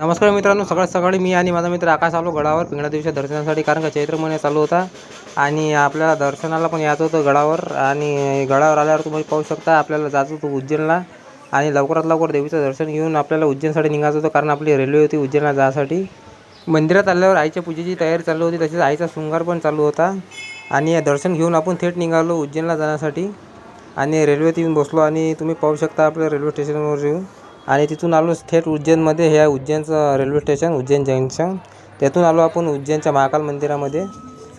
नमस्कार मित्रांनो, सकाळी सकाळी मी आणि माझा मित्र आकाश आलो गडावर पिंगळा देवीच्या दर्शनासाठी. कारण का चैत्र महिना चालू होता आणि आपल्याला दर्शनाला पण यायचं होतं गडावर. आणि गडावर आल्यावर तुम्ही पाहू शकता आपल्याला जायचं होतं उज्जैनला. आणि लवकरात लवकर देवीचं दर्शन घेऊन आपल्याला उज्जैनसाठी निघायचं होतं, कारण आपली रेल्वे होती उज्जैनला जायसाठी. मंदिरात आल्यावर आईच्या पूजेची तयारी चालू होती, तसेच आईचा शृंगार पण चालू होता. आणि दर्शन घेऊन आपण थेट निघालो उज्जैनला जाण्यासाठी. आणि रेल्वेत येऊन बसलो आणि तुम्ही पाहू शकता आपल्या रेल्वे स्टेशनवर येऊन. आणि तिथून आलो थेट उज्जैनमध्ये. हे उज्जैनचं रेल्वे स्टेशन, उज्जैन जंक्शन. त्यातून आलो आपण उज्जैनच्या महाकाल मंदिरामध्ये.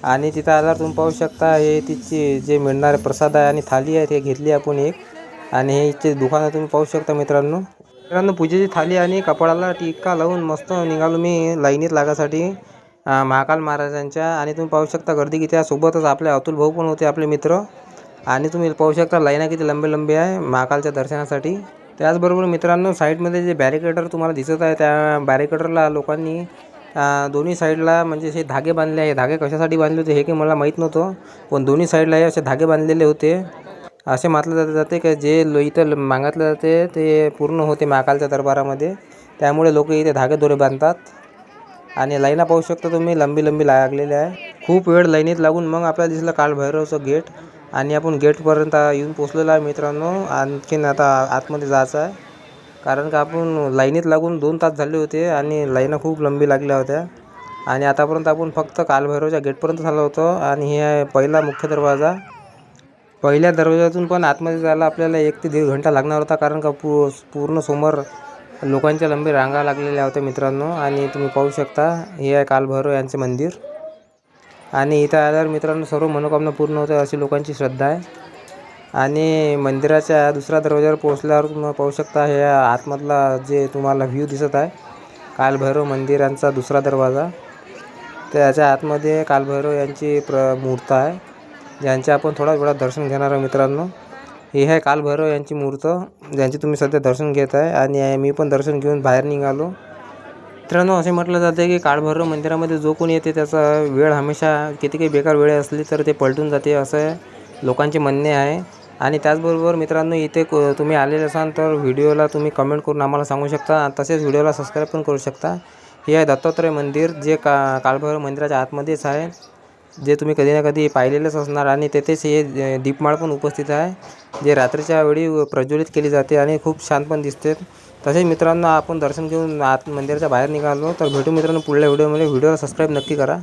आणि तिथं आल्यावर तुम्ही पाहू शकता हे तिची जे मिळणारे प्रसाद आहे आणि थाली आहे ते घेतली आपण एक. आणि हे इथे दुकानं तुम्ही पाहू शकता मित्रांनो. पूजेची थाली आणि कपाळाला टिक्का लावून मस्त निघालो मी लाईनीत लागासाठी महाकाल महाराजांच्या. आणि तुम्ही पाहू शकता गर्दी किती आहे. सोबतच आपले अतुल भाऊ पण होते, आपले मित्र. आणि तुम्ही पाहू शकता लाईना किती लंबी आहे महाकालच्या दर्शनासाठी. त्याचबरोबर मित्रांनो, साईडमध्ये जे बॅरिकेडर तुम्हाला दिसत आहे त्या बॅरिकेडरला लोकांनी दोन्ही साईडला म्हणजे असे धागे बांधले आहे. धागे कशासाठी बांधले होते हे काही मला माहीत नव्हतं, पण दोन्ही साईडला असे धागे बांधलेले होते. असे म्हटलं जाते की जे इथं मागितलं जाते ते पूर्ण होते महाकालच्या दरबारामध्ये. त्यामुळे लोक इथे धागे दोरे बांधतात. आणि लाईना पाहू शकता तुम्ही लंबी लागलेली आहे. खूप वेळ लाईनीत लागून मग आपल्याला दिसलं कालभैरवचं गेट. आणि आपण गेटपर्यंत येऊन पोचलेलो आहे मित्रांनो. आणखीन आता आतमध्ये जायचं आहे, कारण का आपण लाईनीत लागून 2 तास झाले होते आणि लाईना खूप लंबी लागल्या होत्या. आणि आतापर्यंत आपण फक्त कालभैरवच्या गेटपर्यंत झालो होतो. आणि हे आहे पहिला मुख्य दरवाजा. पहिल्या दरवाजातून पण आतमध्ये जायला आपल्याला 1 ते 1.5 घंटा लागणार होता, कारण का पूर्ण समोर लोकांच्या लंबी रांगा लागलेल्या होत्या मित्रांनो. आणि तुम्ही पाहू शकता हे आहे कालभैरव यांचे मंदिर. आणि इथं आल्यावर मित्रांनो सर्व मनोकामना पूर्ण होते अशी लोकांची श्रद्धा आहे. आणि मंदिराच्या दुसऱ्या दरवाजावर पोहोचल्यावर तुम्ही पाहू शकता हे आतमधला जे तुम्हाला व्ह्यू दिसत आहे कालभैरव मंदिरांचा दुसरा दरवाजा. त्याच्या आतमध्ये कालभैरव यांची मूर्त आहे, ज्यांचे आपण थोडा वेळात दर्शन घेणार आहे मित्रांनो. हे आहे कालभैरव यांची मूर्त, ज्यांची तुम्ही सध्या दर्शन घेत आहे. आणि मी पण दर्शन घेऊन बाहेर निघालो मित्रांनो. असे म्हटलं जाते की कालभैरव मंदिरामध्ये जो कोणी येते त्याचा वेळ हमेशा किती काही बेकार वेळ असली तर ते पलटून जाते, असं लोकांचे म्हणणे आहे. आणि त्याचबरोबर मित्रांनो, इथे तुम्ही आलेले असाल तर व्हिडिओला तुम्ही कमेंट करून आम्हाला सांगू शकता. तसेच व्हिडिओला सबस्क्राईब पण करू शकता. हे आहे दत्तात्रय मंदिर, जे कालभैरव मंदिराच्या आतमध्येच आहे, जे तुम्ही कधी ना कधी पाहिलेलंच असणार. आणि तेथेच हे दीपमाळ पण उपस्थित आहे, जे रात्रीच्या वेळी प्रज्वलित केली जाते आणि खूप छान पण दिसते. तसेच मित्रांनो, आपण दर्शन घेऊन मंदिराच्या बाहेर निघालो. तर भेटू मित्रांनो पुढल्या व्हिडिओमध्ये. व्हिडिओला सबस्क्राईब नक्की करा.